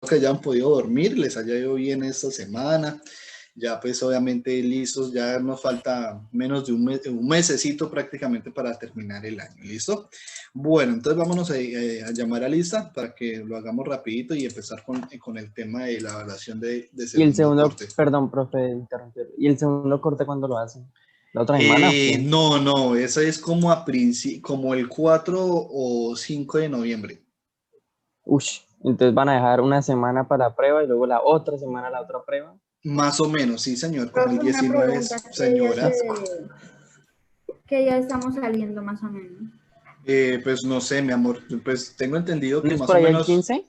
que hayan podido dormir, les haya ido bien esta semana. Ya pues obviamente listos, ya nos falta menos de un mesecito prácticamente para terminar el año, ¿listo? Bueno, entonces vámonos a llamar a lista para que lo hagamos rapidito y empezar con el tema de la evaluación de Y el segundo segundo, corte. perdón, profe, interrumpir. ¿Y el segundo corte cuándo lo hacen? ¿La otra semana o qué? No, eso es como como el 4 o 5 de noviembre. Ush, entonces van a dejar una semana para la prueba y luego la otra semana la otra prueba. Más o menos, sí, señor, como el Profe, una 19 pregunta, señora. ¿qué día estamos saliendo más o menos? Pues no sé, mi amor, pues tengo entendido ¿No que es más por o ahí el menos, 15?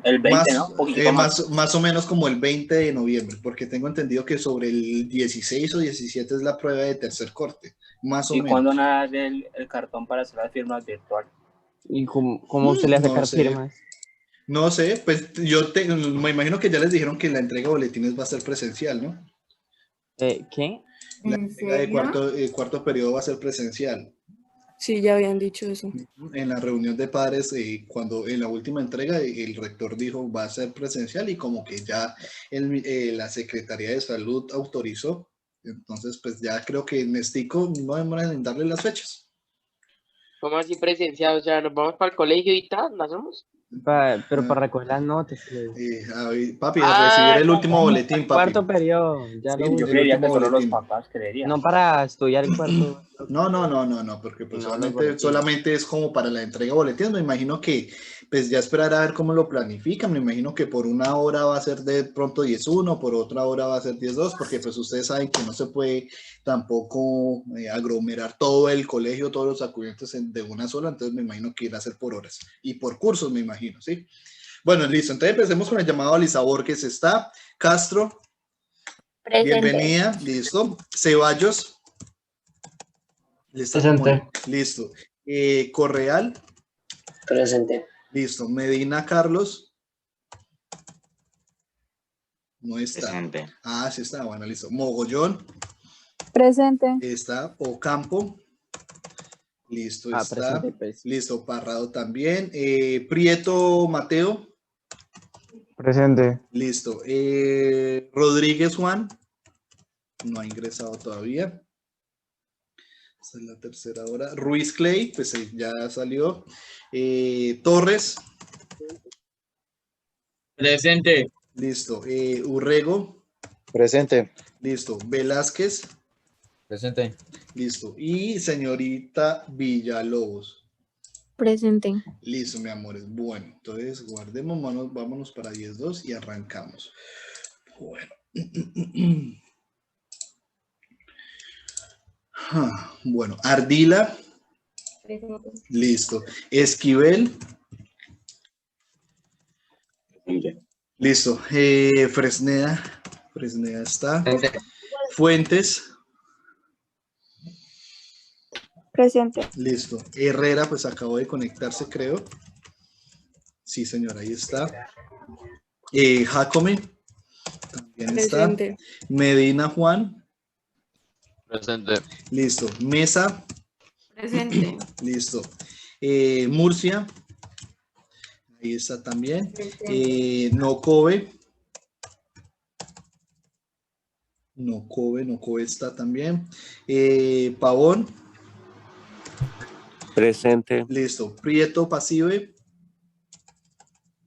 El 20, ¿no? Un poquito más. más o menos como el 20 de noviembre, porque tengo entendido que sobre el 16 o 17 es la prueba de tercer corte, más o ¿Y cuándo menos. nada el cartón para hacer las firmas virtual? ¿Y cómo se le hace No sacar sé, firmas? no sé, pues me imagino que ya les dijeron que la entrega de boletines va a ser presencial, ¿no? ¿Qué? La ¿En entrega de serio? cuarto periodo va a ser presencial. Sí, ya habían dicho eso. En la reunión de padres, cuando en la última entrega el rector dijo va a ser presencial y como que ya la Secretaría de Salud autorizó, entonces pues ya creo que en Estico no demoran en darle las fechas. ¿Cómo así presencial? O sea, nos vamos para el colegio y tal, ¿no hacemos? Pero para recoger las notas. Papi, a recibir el último boletín, papi. Cuarto periodo, ya lo Yo El creería último que solo los boletín. papás creerían. No para estudiar el cuarto. No, porque pues No, los boletines. solamente es como para la entrega de boletines. Me imagino que pues ya esperar a ver cómo lo planifican. Me imagino que por una hora va a ser de pronto 10-1, por otra hora va a ser 10-2, porque pues ustedes saben que no se puede tampoco aglomerar todo el colegio, todos los acudientes de una sola, entonces me imagino que irá a ser por horas y por cursos, me imagino, ¿sí? Bueno, listo, entonces empecemos con el llamado a Lisa Borges. Está Castro, Presente. bienvenida, listo. Ceballos. Presente. Listo. Correal. Presente. Listo. Medina Carlos. No está. Presente. Ah, sí está. Bueno, listo. Mogollón. Presente. Está. Ocampo. Listo, está. Presente, pues. Listo. Parrado también. Prieto Mateo. Presente. Listo. Rodríguez Juan. No ha ingresado todavía. Esta es la tercera hora. Ruiz Clay, pues ya salió. Torres. Presente. Listo. Urrego. Presente. Listo. Velázquez. Presente. Listo. Y señorita Villalobos. Presente. Listo, mi amores. Bueno, entonces guardemos, vámonos para 10-2 y arrancamos. Bueno. Bueno, Ardila. Presente. Listo. Esquivel. Listo. Fresneda. Fresneda está. Presente. Fuentes. Presente. Listo. Herrera, pues acabó de conectarse, creo. Sí, señor, ahí está. Jacome. También Presente. está. Medina Juan. Presente. Listo. Mesa. Presente. Listo. Murcia. Ahí está también. Nocobe. Nocobe está también. Pavón. Presente. Listo. Prieto Pasive.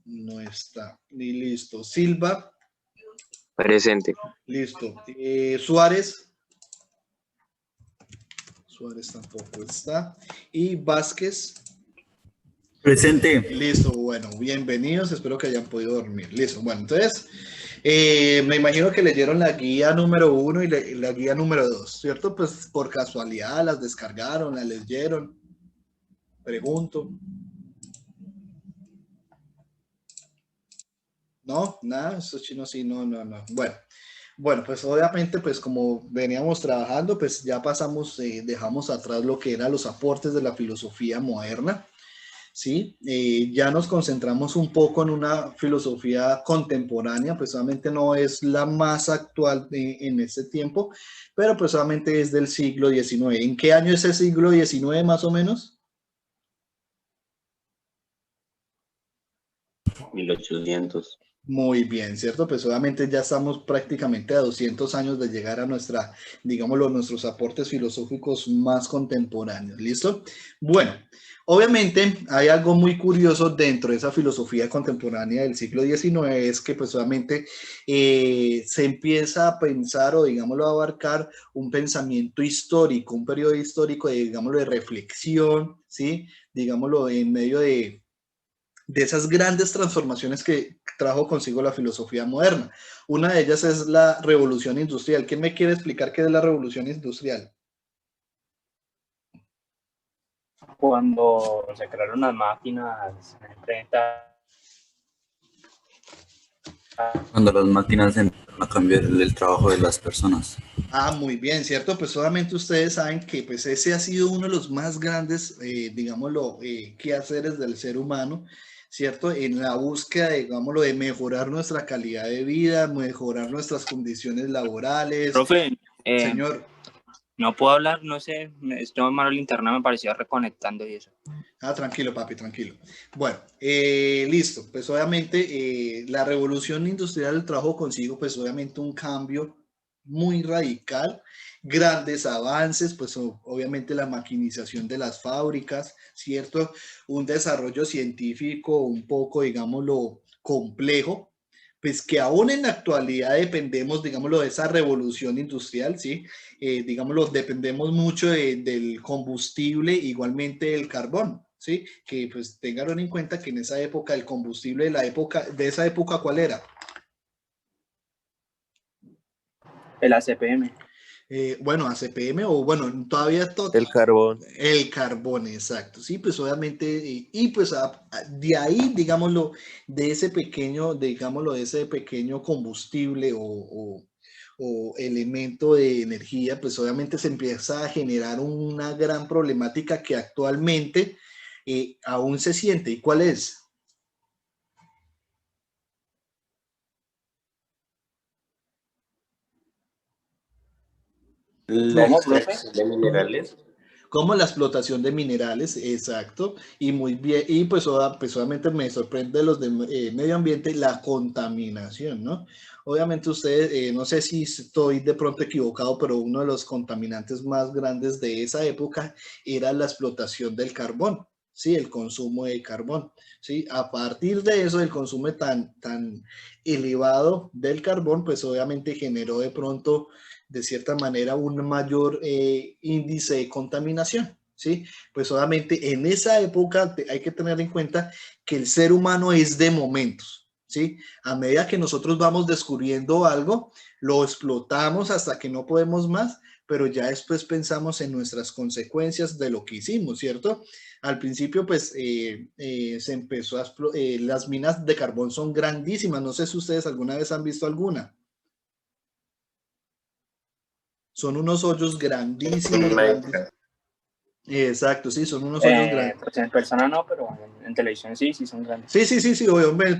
No está. Y listo. Silva. Presente. Listo. Suárez. Suárez tampoco está. Y Vázquez. Presente. Listo, bueno, bienvenidos. Espero que hayan podido dormir. Listo, bueno, entonces, me imagino que leyeron la guía número 1 y la guía número 2, ¿cierto? Pues por casualidad las descargaron, las leyeron. Pregunto. No, nada, estos chinos sí, no. Bueno, pues obviamente, pues como veníamos trabajando, pues ya pasamos, dejamos atrás lo que eran los aportes de la filosofía moderna, ¿sí? Ya nos concentramos un poco en una filosofía contemporánea, pues obviamente no es la más actual en este tiempo, pero pues solamente es del siglo XIX. ¿En qué año es el siglo XIX más o menos? 1800. Muy bien, ¿cierto? Pues obviamente ya estamos prácticamente a 200 años de llegar a nuestra, digámoslo, nuestros aportes filosóficos más contemporáneos, ¿listo? Bueno, obviamente hay algo muy curioso dentro de esa filosofía contemporánea del siglo XIX, es que pues obviamente se empieza a pensar o digámoslo a abarcar un pensamiento histórico, un periodo histórico de, digámoslo, de reflexión, ¿sí? Digámoslo en medio de esas grandes transformaciones que trajo consigo la filosofía moderna. Una de ellas es la revolución industrial. ¿Quién me quiere explicar qué es la revolución industrial? Cuando se crearon las máquinas en 30. Cuando las máquinas empiezan a cambiar el trabajo de las personas. Ah, muy bien, ¿cierto? Pues solamente ustedes saben que pues ese ha sido uno de los más grandes, digámoslo, quehaceres del ser humano, ¿cierto? En la búsqueda, digámoslo, de mejorar nuestra calidad de vida, mejorar nuestras condiciones laborales. Profe, señor. No puedo hablar, no sé, estoy malo el internet, me parecía reconectando y eso. Ah, tranquilo, papi, tranquilo. Bueno, listo. Pues obviamente la revolución industrial trajo consigo, pues obviamente un cambio muy radical, grandes avances, pues obviamente la maquinización de las fábricas, ¿cierto? Un desarrollo científico un poco, digámoslo, complejo, pues que aún en la actualidad dependemos, digámoslo, de esa revolución industrial, ¿sí? Digámoslo, dependemos mucho del combustible, igualmente del carbón, ¿sí? Que pues tengan en cuenta que en esa época el combustible de esa época, ¿cuál era? El ACPM. Bueno, ACPM o bueno, todavía todo. El carbón. El carbón, exacto. Sí, pues obviamente, y pues de ahí, digámoslo, de ese pequeño, digámoslo, de ese pequeño combustible o elemento de energía, pues obviamente se empieza a generar una gran problemática que actualmente aún se siente. ¿Y cuál es? La extracción de minerales. Como la explotación de minerales, exacto, y muy bien, y pues, obviamente me sorprende los de medio ambiente, la contaminación, ¿no? Obviamente ustedes, no sé si estoy de pronto equivocado, pero uno de los contaminantes más grandes de esa época era la explotación del carbón, ¿sí? El consumo de carbón, ¿sí? A partir de eso, el consumo tan elevado del carbón, pues obviamente generó de pronto de cierta manera un mayor índice de contaminación, ¿sí? Pues obviamente en esa época hay que tener en cuenta que el ser humano es de momentos, ¿sí? A medida que nosotros vamos descubriendo algo, lo explotamos hasta que no podemos más, pero ya después pensamos en nuestras consecuencias de lo que hicimos, ¿cierto? Al principio, pues, se empezó a las minas de carbón son grandísimas, no sé si ustedes alguna vez han visto alguna. Son unos hoyos grandísimos. Exacto, sí, son unos hoyos grandes. Pues en persona no, pero en televisión sí son grandes. Sí, obviamente,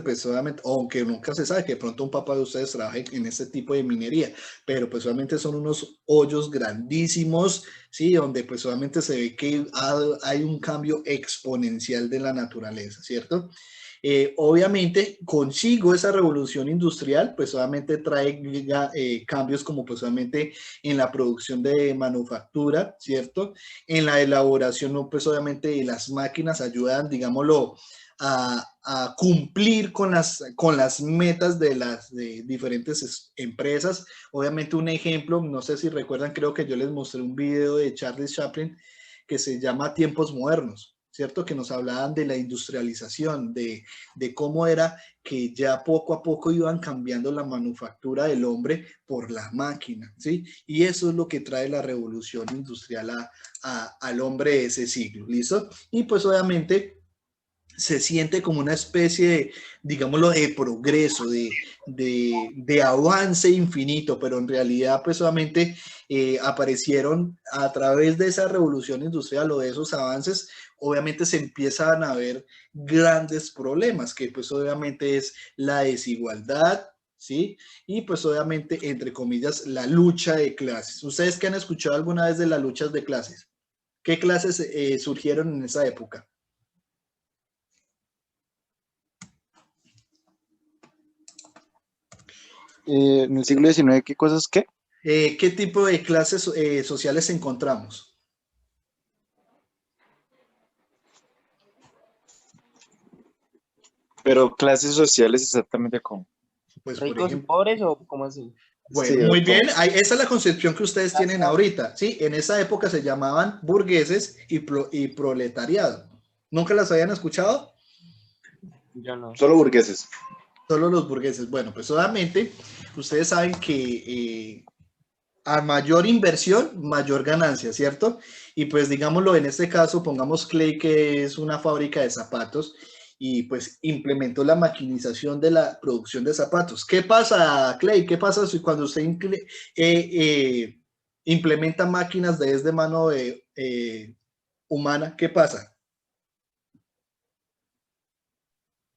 personalmente, aunque nunca se sabe que de pronto un papá de ustedes trabaje en este tipo de minería, pero pues solamente son unos hoyos grandísimos, sí, donde pues solamente se ve que hay un cambio exponencial de la naturaleza, ¿cierto? Obviamente consigo esa revolución industrial, pues obviamente trae cambios como pues obviamente en la producción de manufactura, ¿cierto? En la elaboración, pues obviamente las máquinas ayudan, digámoslo, a cumplir con las metas de las diferentes empresas. Obviamente un ejemplo, no sé si recuerdan, creo que yo les mostré un video de Charles Chaplin que se llama Tiempos Modernos, ¿cierto? Que nos hablaban de la industrialización, de cómo era que ya poco a poco iban cambiando la manufactura del hombre por la máquina, ¿sí? Y eso es lo que trae la revolución industrial al hombre de ese siglo, ¿listo? Y pues obviamente se siente como una especie de, digámoslo, de progreso, de avance infinito, pero en realidad pues solamente aparecieron a través de esa revolución industrial o de esos avances, obviamente se empiezan a ver grandes problemas, que pues obviamente es la desigualdad, ¿sí? Y pues obviamente, entre comillas, la lucha de clases. ¿Ustedes qué han escuchado alguna vez de las luchas de clases? ¿Qué clases surgieron en esa época? En el siglo XIX, ¿qué cosas qué? ¿Qué tipo de clases sociales encontramos? Pero clases sociales exactamente cómo. Pues por ¿Ricos y ejemplo, pobres o cómo así? bueno, Sí, muy o cómo. bien. Esa es la concepción que ustedes tienen ahorita, ¿sí? En esa época se llamaban burgueses y proletariado. ¿Nunca las habían escuchado? Yo no. Solo burgueses. Solo los burgueses. Bueno, pues obviamente ustedes saben que a mayor inversión, mayor ganancia, ¿cierto? Y pues digámoslo, en este caso, pongamos Clay, que es una fábrica de zapatos, y pues implementó la maquinización de la producción de zapatos. ¿Qué pasa, Clay? ¿Qué pasa cuando usted implementa máquinas de mano humana? ¿Qué pasa?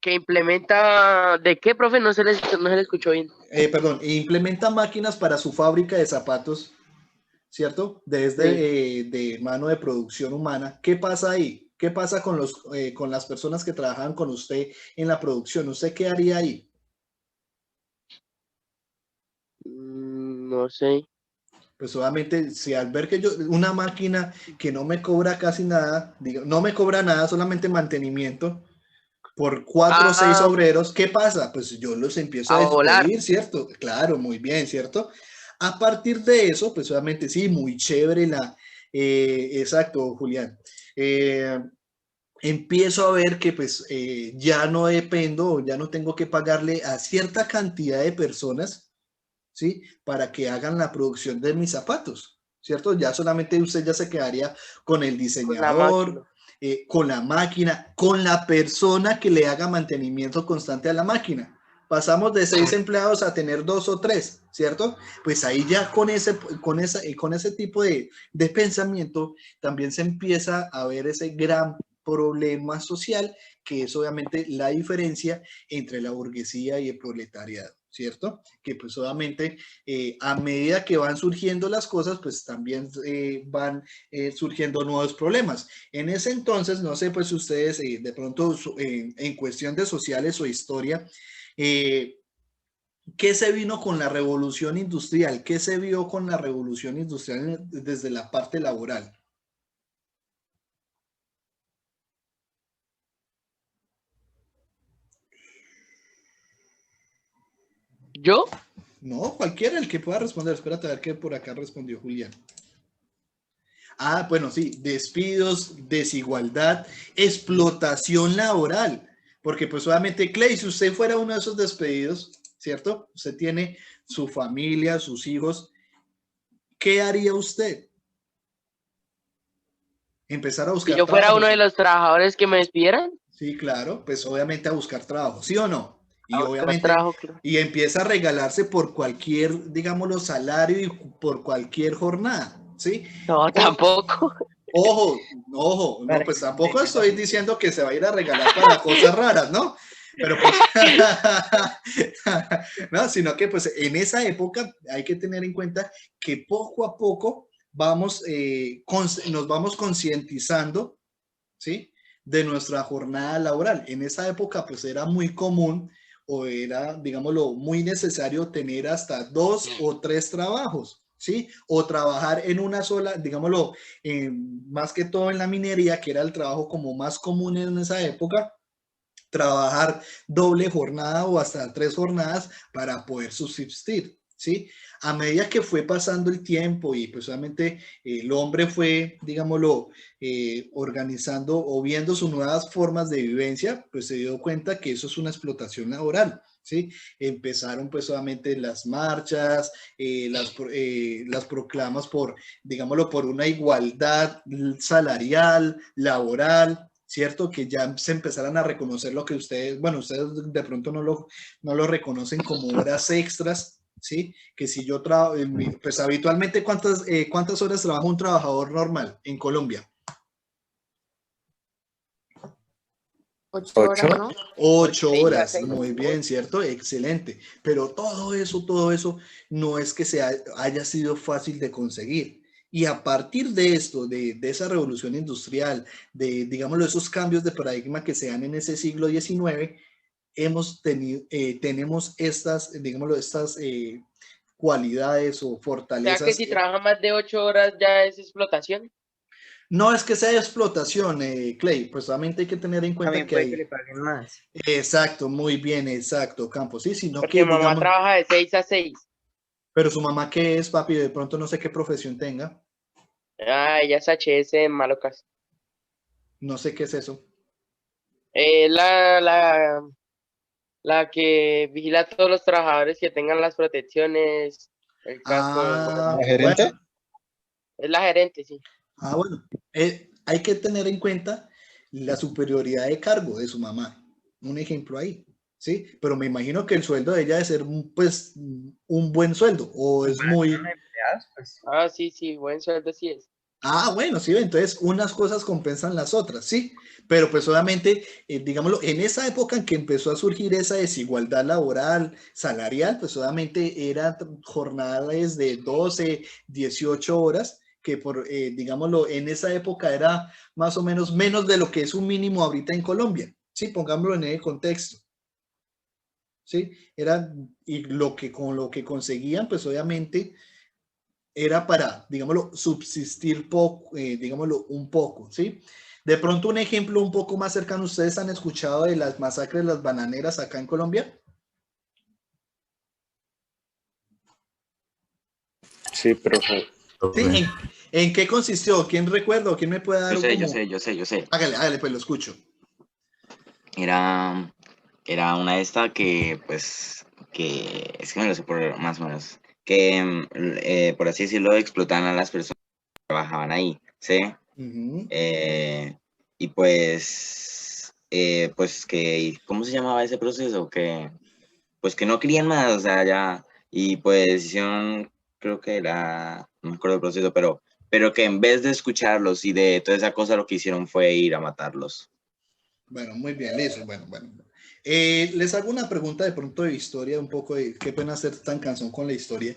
Que implementa, ¿de qué, profe? No se le escuchó bien. Perdón, implementa máquinas para su fábrica de zapatos, ¿cierto? Sí. De mano de producción humana. ¿Qué pasa ahí? ¿Qué pasa con las personas que trabajan con usted en la producción? ¿Usted qué haría ahí? No sé. Pues obviamente, si al ver que una máquina que no me cobra casi nada, no me cobra nada, solamente mantenimiento, por 4 o 6 Ah, obreros, ¿qué pasa? Pues yo los empiezo a a volar. despedir, ¿cierto? Claro, muy bien, ¿cierto? A partir de eso, pues obviamente sí, muy chévere exacto, Julián. Empiezo a ver que pues ya no dependo, ya no tengo que pagarle a cierta cantidad de personas, ¿sí? Para que hagan la producción de mis zapatos, ¿cierto? Ya solamente usted ya se quedaría con el Con la máquina. diseñador, con la máquina, con la persona que le haga mantenimiento constante a la máquina. Pasamos de 6 empleados a tener 2 o 3, ¿cierto? Pues ahí ya con ese tipo de pensamiento también se empieza a ver ese gran problema social que es obviamente la diferencia entre la burguesía y el proletariado, ¿cierto? Que pues obviamente a medida que van surgiendo las cosas, pues también van surgiendo nuevos problemas. En ese entonces, no sé, pues ustedes de pronto en cuestión de sociales o historia, ¿qué se vino con la revolución industrial? ¿Qué se vio con la revolución industrial desde la parte laboral? ¿Yo? No, cualquiera el que pueda responder. Espérate a ver qué por acá respondió Julián. Ah, bueno, sí, despidos, desigualdad, explotación laboral. Porque pues obviamente, Clay, si usted fuera uno de esos despedidos, ¿cierto? Usted tiene su familia, sus hijos. ¿Qué haría usted? Empezar a Si buscar yo fuera trabajo, uno de ¿sí? los trabajadores que me despidieran, Sí, claro, pues obviamente a buscar trabajo, ¿sí o no? Y a buscar obviamente, trabajo, claro. y empieza a regalarse por cualquier, digámoslo, salario y por cualquier jornada, ¿sí? No, O, tampoco. ojo, no, pues tampoco estoy diciendo que se va a ir a regalar para cosas raras, ¿no? Pero pues, no, sino que pues en esa época hay que tener en cuenta que poco a poco nos vamos concientizando, ¿sí? De nuestra jornada laboral. En esa época pues era muy común o era, digámoslo, muy necesario tener hasta 2 o 3 trabajos, ¿sí? O trabajar en una sola, digámoslo, más que todo en la minería, que era el trabajo como más común en esa época, trabajar doble jornada o hasta 3 jornadas para poder subsistir, ¿sí? A medida que fue pasando el tiempo y pues obviamente el hombre fue, digámoslo, organizando o viendo sus nuevas formas de vivencia, pues se dio cuenta que eso es una explotación laboral, ¿sí? Empezaron pues solamente las marchas, las proclamas por, digámoslo, por una igualdad salarial, laboral, ¿cierto? Que ya se empezaran a reconocer lo que ustedes, bueno, ustedes de pronto no lo reconocen como horas extras, ¿sí? Que si yo trabajo, pues habitualmente, ¿cuántas horas trabaja un trabajador normal en Colombia? 8 horas, ¿no? 8 horas, 6. muy bien, ¿cierto? Excelente. Pero todo eso no es que haya sido fácil de conseguir. Y a partir de esto, de esa revolución industrial, digámoslo, esos cambios de paradigma que se dan en ese siglo XIX, tenemos estas, digámoslo, estas cualidades o O sea que fortalezas. si trabaja más de 8 horas ya es explotación. No es que sea explotación, Clay, pues solamente hay que tener en cuenta También que puede que hay. le paguen más. Exacto, muy bien, exacto, Campos, sí, sino Porque que, mamá digamos, trabaja de 6 a 6. pero su mamá, ¿qué es, papi? De pronto no sé qué profesión tenga, Ah, ella es HS en Malocas. no sé qué es eso. La que vigila a todos los trabajadores que tengan las protecciones, el casco. Ah, ¿La bueno, gerente? Es la gerente, sí. bueno, hay que tener en cuenta la superioridad de cargo de su mamá, un ejemplo ahí, ¿sí? Pero me imagino que el sueldo de ella debe ser, pues, un buen sueldo, o es muy. Empleados, pues. Ah, sí, sí, buen sueldo sí es. Bueno, sí, entonces unas cosas compensan las otras, sí, pero pues obviamente, digámoslo, en esa época en que empezó a surgir esa desigualdad laboral, salarial, pues obviamente eran jornadas de 12, 18 horas, que digámoslo, en esa época era más o menos de lo que es un mínimo ahorita en Colombia, sí, pongámoslo en el contexto. Sí, y con lo que conseguían, pues obviamente era para, digámoslo, subsistir poco, digámoslo, un poco, ¿sí? De pronto un ejemplo un poco más cercano, ¿ustedes han escuchado de las masacres de las bananeras acá en Colombia? Sí, profe. Sí, ¿en qué consistió? ¿Quién recuerda? ¿Quién me puede dar Yo sé. Hágale, pues lo escucho. Era una de estas que, pues, que es que me lo sé por más o menos, que, por así decirlo, explotaban a las personas que trabajaban ahí, ¿sí? Y pues que, ¿cómo se llamaba ese proceso? Pues que no querían más, o sea, ya, y pues hicieron, creo que era, no me acuerdo el proceso, pero que en vez de escucharlos y de toda esa cosa, lo que hicieron fue ir a matarlos. Bueno, muy bien, listo. Bueno. Les hago una pregunta de pronto de historia, un poco de qué pueden hacer tan cansón con la historia.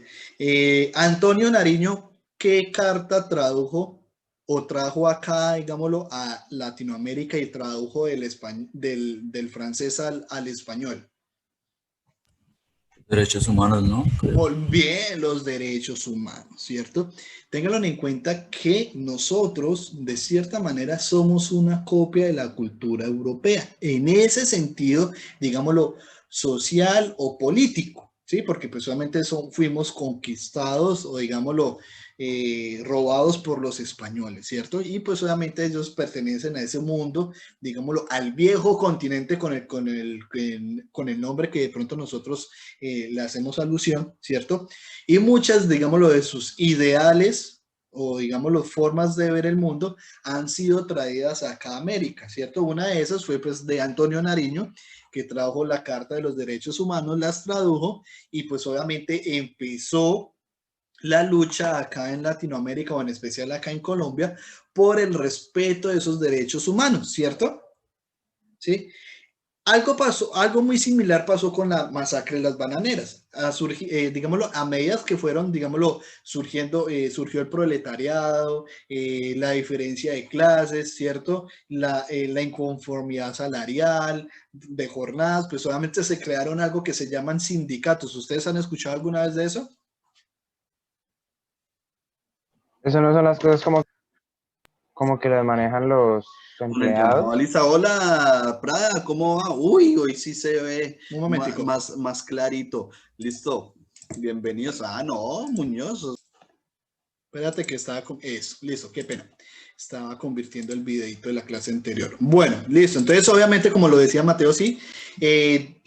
Antonio Nariño, ¿qué carta tradujo o trajo acá, digámoslo, a Latinoamérica y tradujo del francés al español? Derechos humanos, ¿no? Creo. Bien, los derechos humanos, ¿cierto? Ténganlo en cuenta que nosotros, de cierta manera, somos una copia de la cultura europea. En ese sentido, digámoslo, social o político, ¿sí? Porque pues solamente fuimos conquistados o, digámoslo, robados por los españoles, ¿cierto? Y pues obviamente ellos pertenecen a ese mundo, digámoslo, al viejo continente con el nombre que de pronto nosotros le hacemos alusión, ¿cierto? Y muchas, digámoslo, de sus ideales o, digámoslo, formas de ver el mundo han sido traídas acá a América, ¿cierto? Una de esas fue, pues, de Antonio Nariño, que trajo la Carta de los Derechos Humanos, las tradujo y, pues, obviamente empezó la lucha acá en Latinoamérica o en especial acá en Colombia por el respeto de esos derechos humanos, ¿cierto? ¿Sí? Algo muy similar pasó con la masacre de las bananeras. Digámoslo, a medida que fueron, digámoslo, surgió el proletariado, la diferencia de clases, ¿cierto? La inconformidad salarial, de jornadas, pues solamente se crearon algo que se llaman sindicatos. ¿Ustedes han escuchado alguna vez de eso? Eso no son las cosas como que las manejan los Con el llamado empleados. Lisa. Hola, Prada, ¿cómo va? Uy, hoy sí se ve Un momentico. más clarito. Listo. Bienvenidos. No, Muñoz. Espérate que estaba con eso. Listo, qué pena. Estaba convirtiendo el videito de la clase anterior. Bueno, listo. Entonces, obviamente, como lo decía Mateo, sí,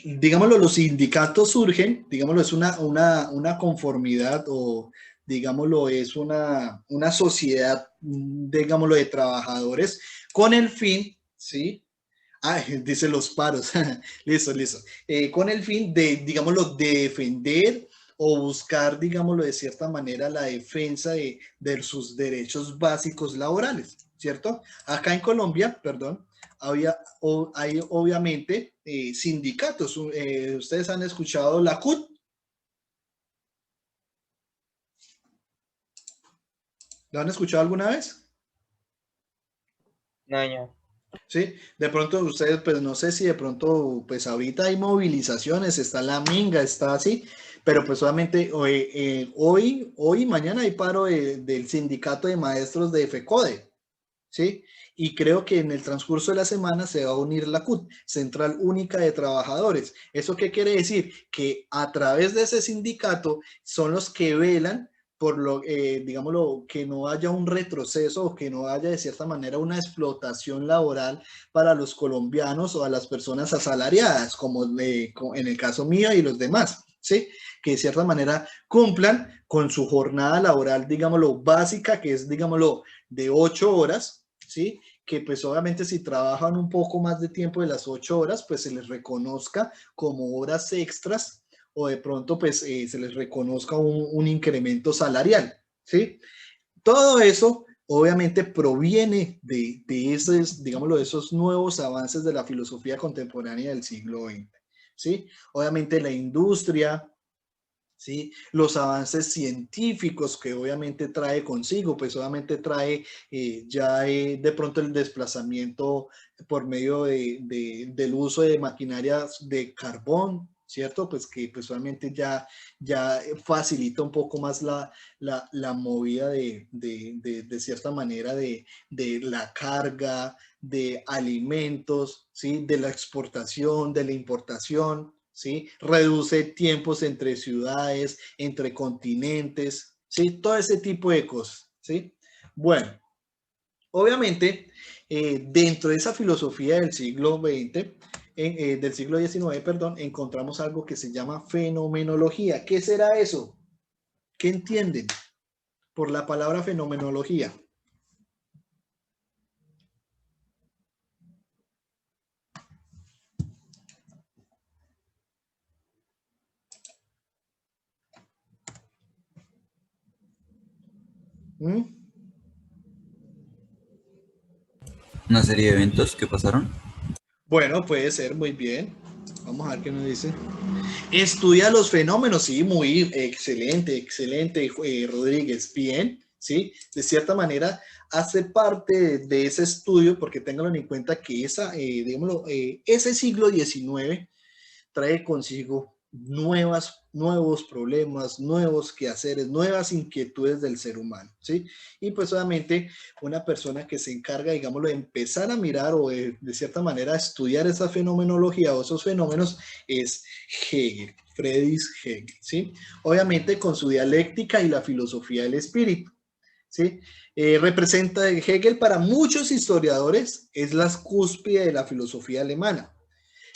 digámoslo, los sindicatos surgen, digámoslo, es una conformidad o, digámoslo, es una sociedad, digámoslo, de trabajadores con el fin, ¿sí? Dice los paros. Listo. Con el fin de, digámoslo, de defender o buscar, digámoslo, de cierta manera, la defensa de sus derechos básicos laborales, ¿cierto? Acá en Colombia, perdón, hay obviamente sindicatos. ¿Ustedes han escuchado la CUT? ¿Lo han escuchado alguna vez? No. ¿sí? De pronto ustedes, pues no sé si de pronto, pues ahorita hay movilizaciones, está la minga, está así, pero pues solamente hoy y mañana hay paro del sindicato de maestros de FECODE, ¿sí? Y creo que en el transcurso de la semana se va a unir la CUT, Central Única de Trabajadores. ¿Eso qué quiere decir? Que a través de ese sindicato son los que velan por lo, digámoslo, que no haya un retroceso o que no haya de cierta manera una explotación laboral para los colombianos o a las personas asalariadas, como en el caso mío y los demás, ¿sí? Que de cierta manera cumplan con su jornada laboral, digámoslo, básica, que es, digámoslo, de 8 horas, ¿sí? Que pues obviamente si trabajan un poco más de tiempo de las 8 horas, pues se les reconozca como horas extras o de pronto pues se les reconozca un incremento salarial, ¿sí? Todo eso obviamente proviene de esos, digámoslo, de esos nuevos avances de la filosofía contemporánea del siglo XX, ¿sí? Obviamente la industria, ¿sí? Los avances científicos que obviamente trae consigo, pues obviamente trae de pronto el desplazamiento por medio del uso de maquinarias de carbón, ¿cierto? Pues que pues obviamente ya facilita un poco más la movida de cierta manera de la carga, de alimentos, ¿sí? De la exportación, de la importación, ¿sí? Reduce tiempos entre ciudades, entre continentes, ¿sí? Todo ese tipo de cosas, ¿sí? Bueno, obviamente, dentro de esa filosofía del siglo XX, del siglo XIX, perdón, encontramos algo que se llama fenomenología. ¿Qué será eso? ¿Qué entienden por la palabra fenomenología? Una serie de eventos que pasaron. Bueno, puede ser, muy bien. Vamos a ver qué nos dice. Estudia los fenómenos, sí, muy excelente, excelente, Rodríguez, bien, sí, de cierta manera hace parte de ese estudio, porque ténganlo en cuenta que digámoslo, ese siglo XIX trae consigo nuevos problemas, nuevos quehaceres, nuevas inquietudes del ser humano, ¿sí? Y pues obviamente una persona que se encarga, digámoslo, de empezar a mirar o de cierta manera a estudiar esa fenomenología o esos fenómenos es Hegel, Friedrich Hegel, ¿sí? Obviamente con su dialéctica y la filosofía del espíritu, ¿sí? Representa Hegel para muchos historiadores, es la cúspide de la filosofía alemana.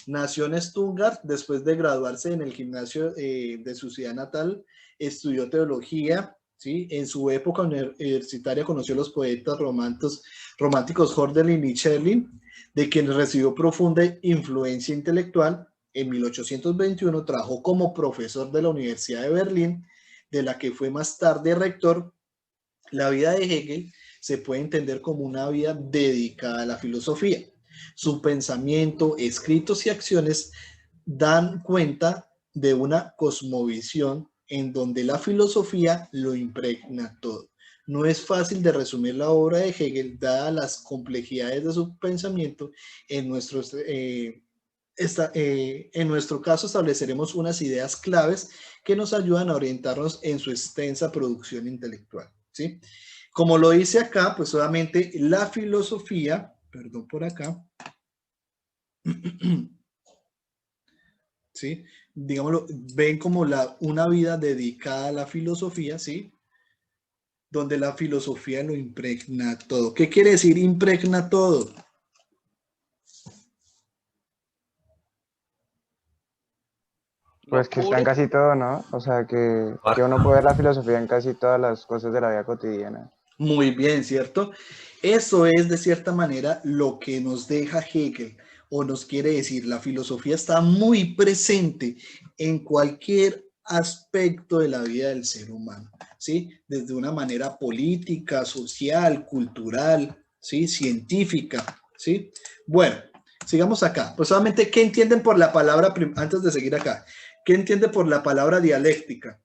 Nació en Stuttgart, después de graduarse en el gimnasio de su ciudad natal, estudió teología, ¿sí? En su época universitaria conoció a los poetas románticos Hölderlin y Schelling, de quienes recibió profunda influencia intelectual. En 1821 trabajó como profesor de la Universidad de Berlín, de la que fue más tarde rector. La vida de Hegel se puede entender como una vida dedicada a la filosofía. Su pensamiento, escritos y acciones dan cuenta de una cosmovisión en donde la filosofía lo impregna todo. No es fácil de resumir la obra de Hegel, dadas las complejidades de su pensamiento. En nuestro caso estableceremos unas ideas claves que nos ayudan a orientarnos en su extensa producción intelectual, ¿sí? Como lo dice acá, pues obviamente la filosofía, perdón por acá, ¿sí? Digámoslo, ven como una vida dedicada a la filosofía, ¿sí? Donde la filosofía lo impregna todo. ¿Qué quiere decir impregna todo? Pues que está en casi todo, ¿no? O sea, que uno puede ver la filosofía en casi todas las cosas de la vida cotidiana. Muy bien, ¿cierto? Eso es de cierta manera lo que nos deja Hegel, o nos quiere decir, la filosofía está muy presente en cualquier aspecto de la vida del ser humano, ¿sí? Desde una manera política, social, cultural, ¿sí? Científica, ¿sí? Bueno, sigamos acá. Pues solamente, ¿qué entienden por la palabra, antes de seguir acá, qué entienden por la palabra dialéctica?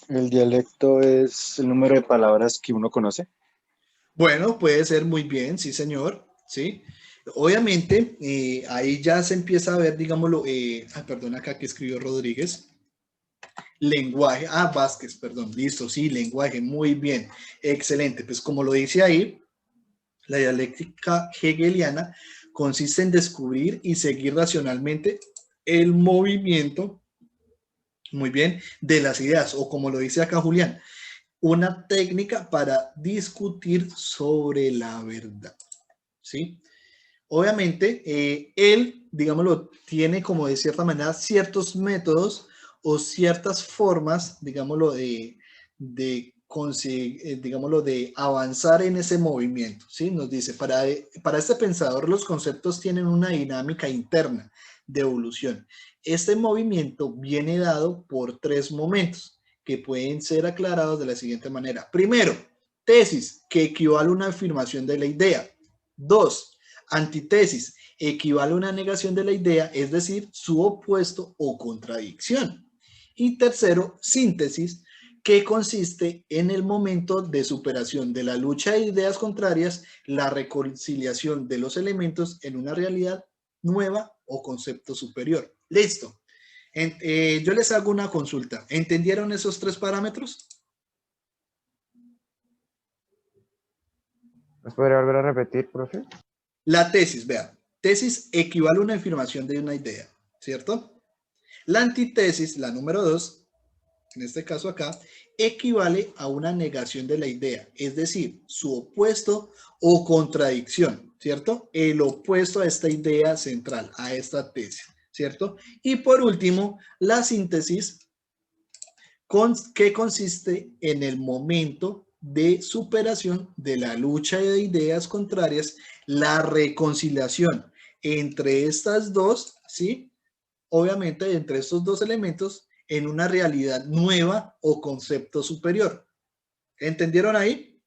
El dialecto es el número de palabras que uno conoce. Bueno, puede ser muy bien, sí, señor, sí. Obviamente, ahí ya se empieza a ver, digámoslo, perdón, acá que escribió Rodríguez. Lenguaje, Vázquez, perdón, listo, sí, lenguaje, muy bien, excelente. Pues como lo dice ahí, la dialéctica hegeliana consiste en descubrir y seguir racionalmente el movimiento, muy bien, de las ideas, o como lo dice acá Julián, una técnica para discutir sobre la verdad, ¿sí? Obviamente, él, digámoslo, tiene como de cierta manera ciertos métodos o ciertas formas, digámoslo, de conseguir, digámoslo, de avanzar en ese movimiento, ¿sí? Nos dice, para este pensador los conceptos tienen una dinámica interna de evolución. Este movimiento viene dado por tres momentos que pueden ser aclarados de la siguiente manera. Primero, tesis, que equivale a una afirmación de la idea. Dos, antítesis, equivale a una negación de la idea, es decir, su opuesto o contradicción. Y tercero, síntesis, que consiste en el momento de superación de la lucha de ideas contrarias, la reconciliación de los elementos en una realidad nueva o concepto superior. Listo. Yo les hago una consulta. ¿Entendieron esos tres parámetros? ¿Nos podría volver a repetir, profe? La tesis, vea, tesis equivale a una afirmación de una idea, ¿cierto? La antítesis, la número 2, en este caso acá, equivale a una negación de la idea, es decir, su opuesto o contradicción, ¿cierto? El opuesto a esta idea central, a esta tesis, ¿cierto? Y por último, la síntesis, que consiste en el momento de superación de la lucha de ideas contrarias, la reconciliación entre estas dos, ¿sí? Obviamente entre estos dos elementos en una realidad nueva o concepto superior. ¿Entendieron ahí?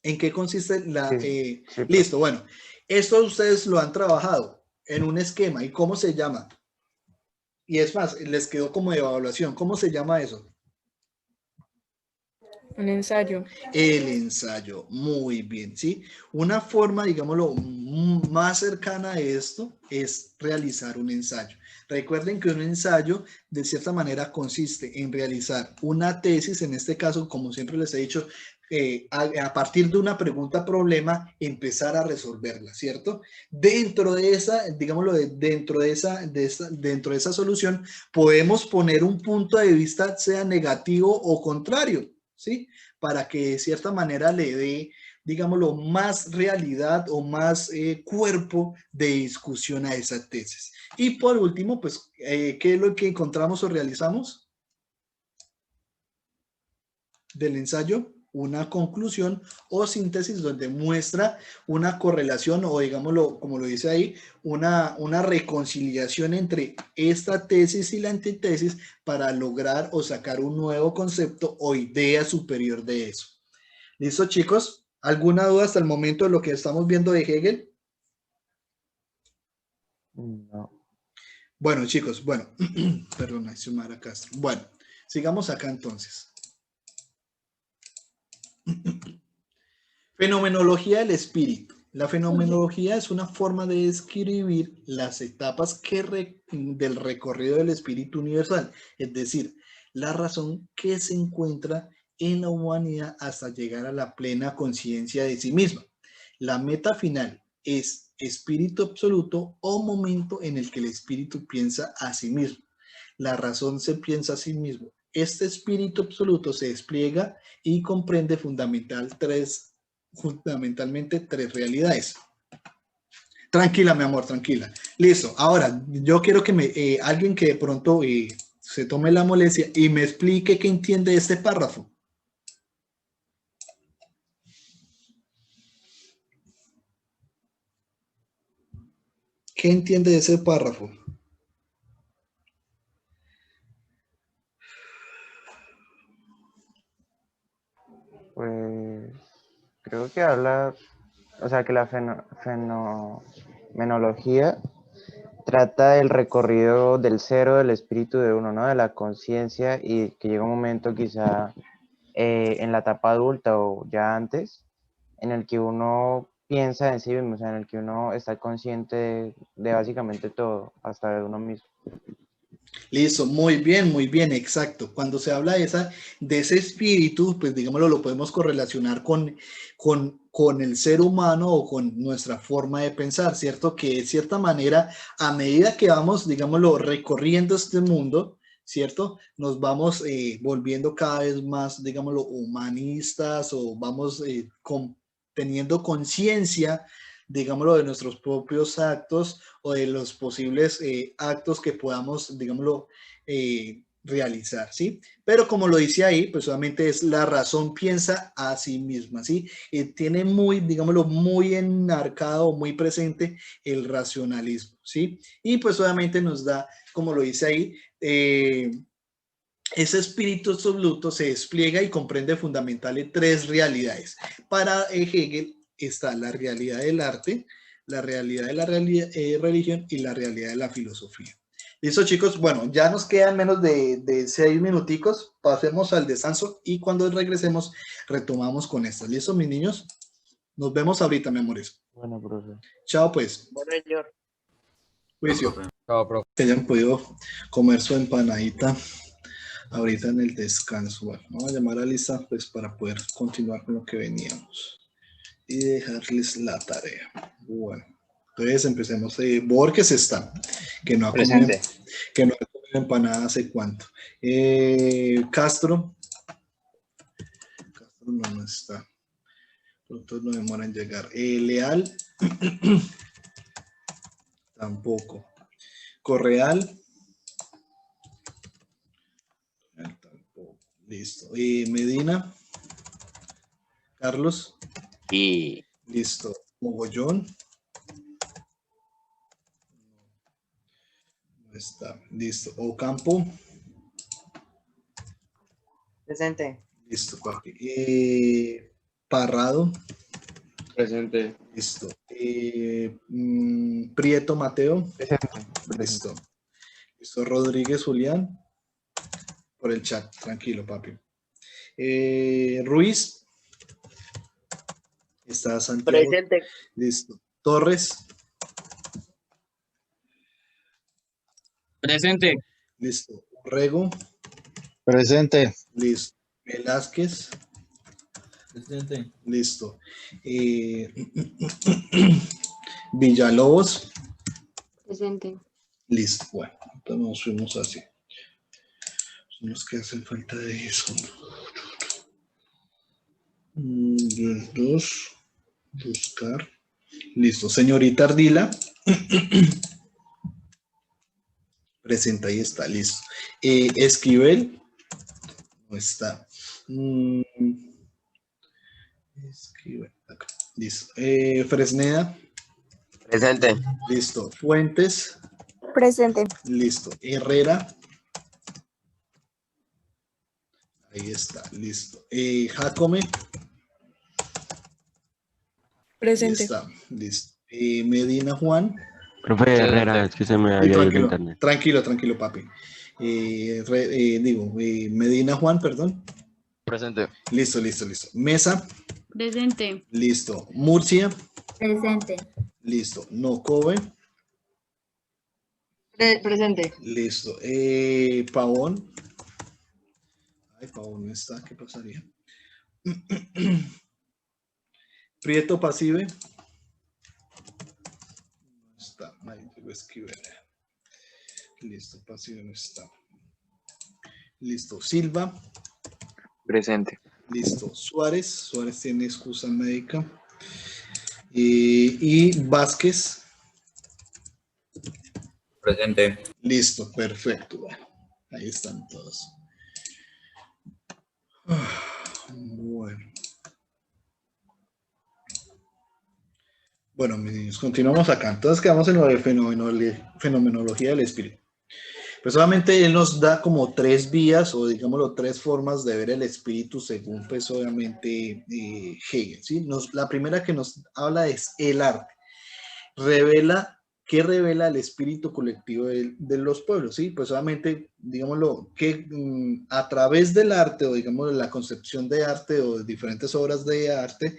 ¿En qué consiste la...? Sí, listo, bueno. Esto ustedes lo han trabajado en un esquema. ¿Y cómo se llama? Y es más, les quedó como de evaluación. ¿Cómo se llama eso? Un ensayo. El ensayo, muy bien, ¿sí? Una forma, digámoslo, más cercana a esto es realizar un ensayo. Recuerden que un ensayo, de cierta manera, consiste en realizar una tesis, en este caso, como siempre les he dicho, a partir de una pregunta-problema, empezar a resolverla, ¿cierto? Dentro de esa, digámoslo, dentro de esa solución, podemos poner un punto de vista, sea negativo o contrario, ¿sí? Para que de cierta manera le dé, digámoslo, más realidad o más cuerpo de discusión a esa tesis. Y por último, pues, ¿qué es lo que encontramos o realizamos del ensayo? Una conclusión o síntesis donde muestra una correlación o, digámoslo, como lo dice ahí, una reconciliación entre esta tesis y la antítesis para lograr o sacar un nuevo concepto o idea superior de eso. ¿Listo, chicos? ¿Alguna duda hasta el momento de lo que estamos viendo de Hegel? No. Bueno, chicos, bueno, perdón, Xiomara Castro. Bueno, sigamos acá entonces. Fenomenología del espíritu. La fenomenología es una forma de describir las etapas del recorrido del espíritu universal, es decir, la razón que se encuentra en la humanidad hasta llegar a la plena conciencia de sí misma. La meta final es espíritu absoluto o momento en el que el espíritu piensa a sí mismo. La razón se piensa a sí mismo. Este espíritu absoluto se despliega y comprende fundamentalmente tres realidades. Tranquila, mi amor, tranquila. Listo. Ahora, yo quiero que alguien que de pronto se tome la molestia y me explique qué entiende de este párrafo. ¿Qué entiende de ese párrafo? Pues creo que habla, o sea, que la fenomenología trata del recorrido del cero del espíritu de uno, ¿no? De la conciencia y que llega un momento quizá en la etapa adulta o ya antes, en el que uno piensa en sí mismo, o sea, en el que uno está consciente de básicamente todo, hasta de uno mismo. Listo, muy bien, exacto. Cuando se habla de ese espíritu, pues digámoslo, lo podemos correlacionar con el ser humano o con nuestra forma de pensar, ¿cierto? Que de cierta manera, a medida que vamos, digámoslo, recorriendo este mundo, ¿cierto? Nos vamos volviendo cada vez más, digámoslo, humanistas o vamos teniendo conciencia, digámoslo, de nuestros propios actos o de los posibles actos que podamos, digámoslo, realizar, ¿sí? Pero como lo dice ahí, pues solamente es la razón piensa a sí misma, ¿sí? Tiene muy, digámoslo, muy enarcado, muy presente el racionalismo, ¿sí? Y pues obviamente nos da, como lo dice ahí, ese espíritu absoluto se despliega y comprende fundamentalmente tres realidades. Para Hegel está la realidad del arte, la realidad de la religión y la realidad de la filosofía. Listo, chicos. Bueno, ya nos quedan menos de 6 minuticos. Pasemos al descanso y cuando regresemos retomamos con estas. ¿Listo, mis niños? Nos vemos ahorita, mi amores. Bueno, profe. Chao, pues. Bueno, señor. Juicio. Chao, profe. Que hayan podido comer su empanadita ahorita en el descanso. Bueno, vamos a llamar a Lisa pues para poder continuar con lo que veníamos y dejarles la tarea. Bueno, entonces empecemos. Borges está, que no ha comido, que no ha comido empanada hace cuánto. Castro no está. Pronto no demora en llegar. Leal tampoco. Correal tampoco. Listo. Medina. Carlos. Y Listo. Mogollón. No está. Listo. Ocampo. Presente. Listo, papi. Parrado. Presente. Listo. Prieto Mateo. Presente. Listo. Listo. Rodríguez Julián. Por el chat. Tranquilo, papi. Ruiz. Está Santiago. Presente. Listo. Torres. Presente. Listo. Urrego. Presente. Listo. Velázquez. Presidente. Listo. Villalobos. Presente. Listo. Bueno, entonces nos fuimos así. Son los que hacen falta de eso. Los dos. Buscar. Listo. Señorita Ardila. Presente, ahí está. Listo. Esquivel. No está. Esquivel. Acá. Listo. Fresneda. Presente. Listo. Fuentes. Presente. Listo. Herrera. Ahí está. Listo. Jacome. Ahí Presente. está. Listo. Medina Juan. Profe Herrera, es que se me había ido el internet. Tranquilo, papi. Medina Juan, perdón. Presente. Listo. Mesa. Presente. Listo. Murcia. Presente. Listo. Nocobe. Presente. Listo. Pavón. Ay, Pavón no está. ¿Qué pasaría? Prieto Pasive. No está. Ahí digo Esquivel. Listo. Pasive no está. Listo. Silva. Presente. Listo. Suárez tiene excusa médica. Y Vázquez. Presente. Listo, perfecto. Bueno, ahí están todos. Bueno. Bueno, mis niños, continuamos acá. Entonces quedamos en lo de fenomenología del espíritu. Pues solamente él nos da como 3 vías o digámoslo 3 formas de ver el espíritu según pues obviamente Hegel, ¿sí? La primera que nos habla es el arte. Revela ¿qué revela el espíritu colectivo de los pueblos? ¿Sí? Pues obviamente, digámoslo, que a través del arte o digamos la concepción de arte o de diferentes obras de arte,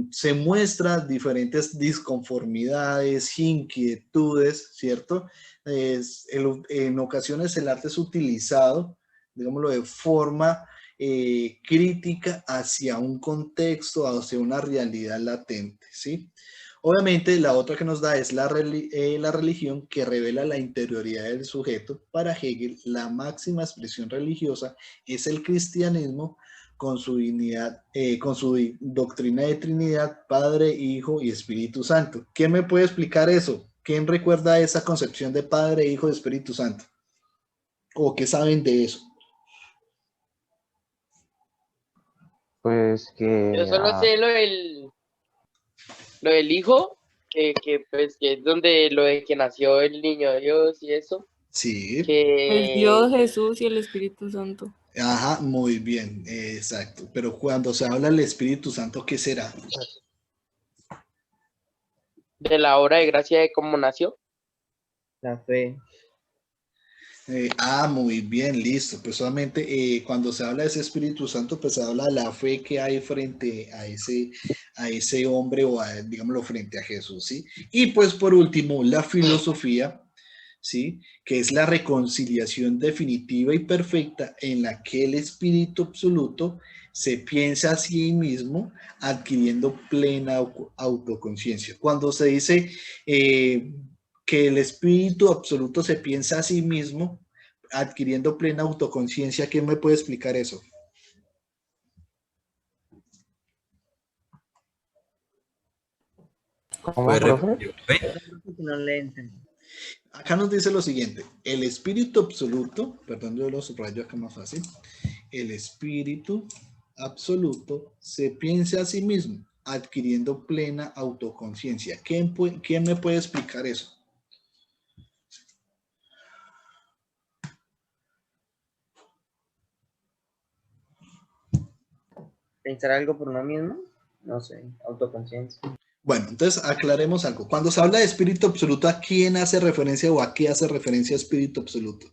se muestran diferentes disconformidades, inquietudes, ¿cierto? En ocasiones el arte es utilizado, digámoslo, de forma crítica hacia un contexto, hacia una realidad latente, ¿sí? Obviamente, la otra que nos da es la religión, que revela la interioridad del sujeto. Para Hegel, la máxima expresión religiosa es el cristianismo con su divinidad, con su doctrina de Trinidad, Padre, Hijo y Espíritu Santo. ¿Quién me puede explicar eso? ¿Quién recuerda esa concepción de Padre, Hijo y Espíritu Santo? ¿O qué saben de eso? Pues que... Yo solo sé lo del hijo, pues que es donde lo de que nació el niño Dios y eso. Sí. El Dios, Jesús y el Espíritu Santo. Ajá, muy bien, exacto. Pero cuando se habla del Espíritu Santo, ¿qué será? De la obra de gracia de cómo nació. La fe. Muy bien, listo. Pues solamente cuando se habla de ese Espíritu Santo, pues se habla de la fe que hay frente a ese hombre o digámoslo, frente a Jesús, ¿sí? Y pues por último, la filosofía, ¿sí? Que es la reconciliación definitiva y perfecta en la que el Espíritu absoluto se piensa a sí mismo adquiriendo plena autoconciencia. Cuando se dice que el Espíritu absoluto se piensa a sí mismo adquiriendo plena autoconciencia, ¿quién me puede explicar eso? ¿Cómo, profe? No le entendí. Acá nos dice lo siguiente: el Espíritu absoluto, perdón, yo lo subrayo acá más fácil, el Espíritu absoluto se piensa a sí mismo adquiriendo plena autoconciencia. ¿Quién me puede explicar eso? ¿Pensar algo por uno mismo? No sé, autoconciencia. Bueno, entonces aclaremos algo. Cuando se habla de espíritu absoluto, ¿a quién hace referencia o a qué hace referencia espíritu absoluto?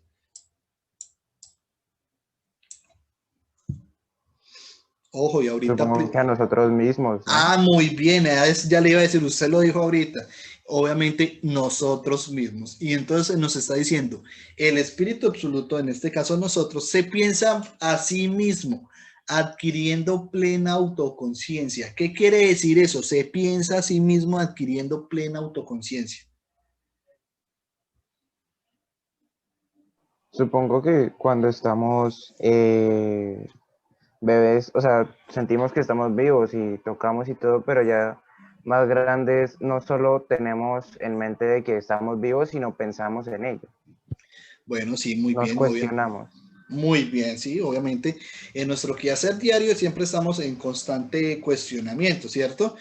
Ojo, y ahorita... Supongo que a nosotros mismos, ¿no? Muy bien, ya le iba a decir, usted lo dijo ahorita. Obviamente nosotros mismos. Y entonces nos está diciendo, el espíritu absoluto, en este caso nosotros, se piensa a sí mismo, adquiriendo plena autoconciencia. ¿Qué quiere decir eso? Se piensa a sí mismo adquiriendo plena autoconciencia. Supongo que cuando estamos bebés, o sea, sentimos que estamos vivos y tocamos y todo, pero ya más grandes no solo tenemos en mente de que estamos vivos, sino pensamos en ello. Bueno, sí, muy Nos bien. cuestionamos. Muy bien, sí, obviamente en nuestro quehacer diario siempre estamos en constante cuestionamiento, ¿cierto?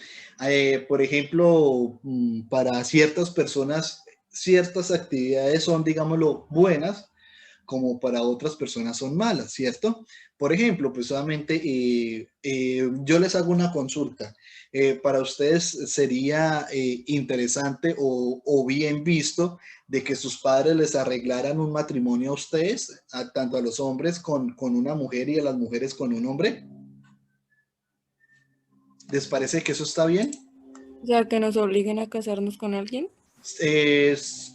Por ejemplo, para ciertas personas, ciertas actividades son, digámoslo, buenas, como para otras personas son malas, ¿cierto? Por ejemplo, pues solamente yo les hago una consulta. Para ustedes sería interesante o bien visto de que sus padres les arreglaran un matrimonio a ustedes, tanto a los hombres con una mujer y a las mujeres con un hombre. ¿Les parece que eso está bien? O sea, que nos obliguen a casarnos con alguien.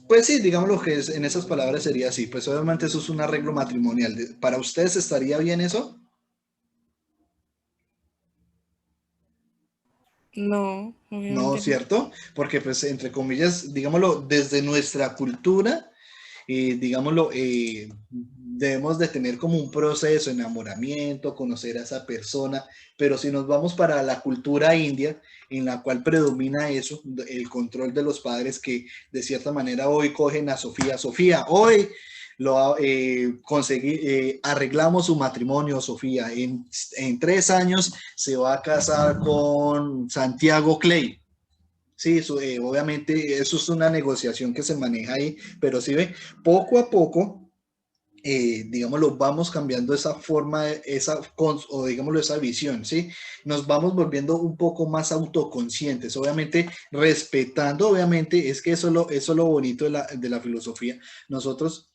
Pues sí, digamos que en esas palabras sería así. Pues obviamente eso es un arreglo matrimonial. ¿Para ustedes estaría bien eso? No, obviamente No, ¿cierto? Porque pues entre comillas, digámoslo, desde nuestra cultura, digámoslo, debemos de tener como un proceso de enamoramiento, conocer a esa persona, pero si nos vamos para la cultura india, en la cual predomina eso, el control de los padres que de cierta manera hoy cogen a Sofía, hoy arreglamos su matrimonio, Sofía, en 3 años se va a casar con Santiago Clay. Sí, obviamente eso es una negociación que se maneja ahí, pero sí ve, poco a poco digámoslo, vamos cambiando esa forma, o digámoslo, esa visión, ¿sí? Nos vamos volviendo un poco más autoconscientes, obviamente respetando, obviamente, es que eso es lo bonito de la filosofía. Nosotros,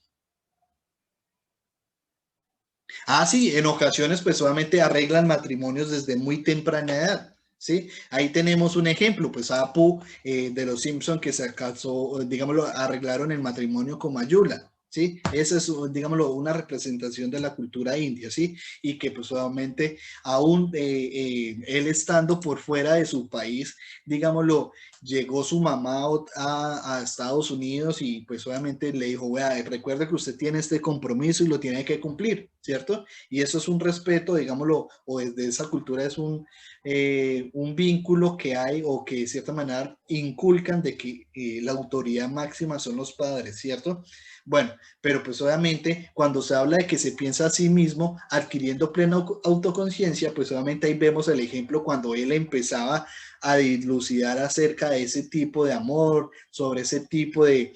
sí, en ocasiones, pues obviamente arreglan matrimonios desde muy temprana edad. ¿Sí? Ahí tenemos un ejemplo, pues Apu de los Simpson que se casó, digámoslo, arreglaron el matrimonio con Mayula, ¿sí? Esa es, digámoslo, una representación de la cultura india, ¿sí? Y que pues obviamente aún él estando por fuera de su país, digámoslo, llegó su mamá a Estados Unidos y pues obviamente le dijo, vea, recuerde que usted tiene este compromiso y lo tiene que cumplir, ¿cierto? Y eso es un respeto, digámoslo, o desde esa cultura es un vínculo que hay o que de cierta manera inculcan de que la autoridad máxima son los padres, ¿cierto? Bueno, pero pues obviamente cuando se habla de que se piensa a sí mismo adquiriendo plena autoconciencia, pues obviamente ahí vemos el ejemplo cuando él empezaba a dilucidar acerca de ese tipo de amor, sobre ese tipo de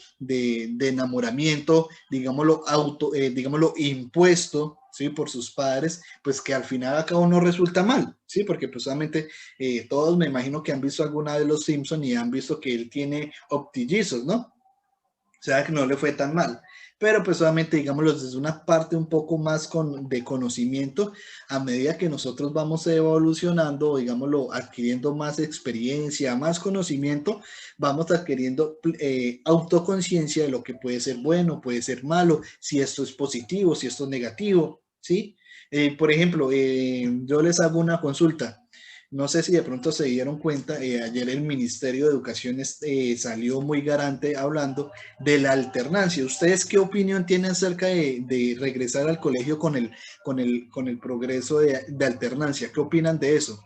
enamoramiento, digámoslo, digámoslo impuesto, ¿sí? Por sus padres, pues que al final a cabo no resulta mal, ¿sí? Porque pues obviamente todos me imagino que han visto alguna vez Los Simpson y han visto que él tiene octillizos, ¿no? O sea que no le fue tan mal. Pero pues obviamente, digámoslo, desde una parte un poco más de conocimiento, a medida que nosotros vamos evolucionando, digámoslo, adquiriendo más experiencia, más conocimiento, vamos adquiriendo autoconciencia de lo que puede ser bueno, puede ser malo, si esto es positivo, si esto es negativo, ¿sí? Por ejemplo, yo les hago una consulta. No sé si de pronto se dieron cuenta, ayer el Ministerio de Educación salió muy garante hablando de la alternancia. ¿Ustedes qué opinión tienen acerca de regresar al colegio con el progreso de alternancia? ¿Qué opinan de eso?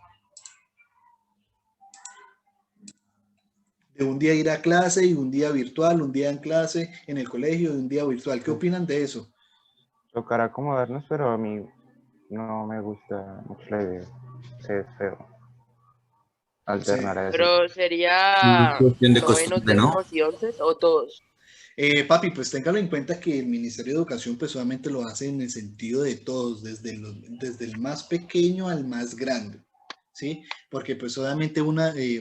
De un día ir a clase y un día virtual, un día en clase en el colegio y un día virtual. ¿Qué opinan de eso? Tocará acomodarnos, pero a mí no me gusta mucho la idea. Es feo alternar a eso. Pero sería Cuestión de novenos, costumbre, ¿no? décimos y onces o todos. Papi, pues téngalo en cuenta que el Ministerio de Educación pues solamente lo hace en el sentido de todos, desde el más pequeño al más grande, ¿sí? Porque pues obviamente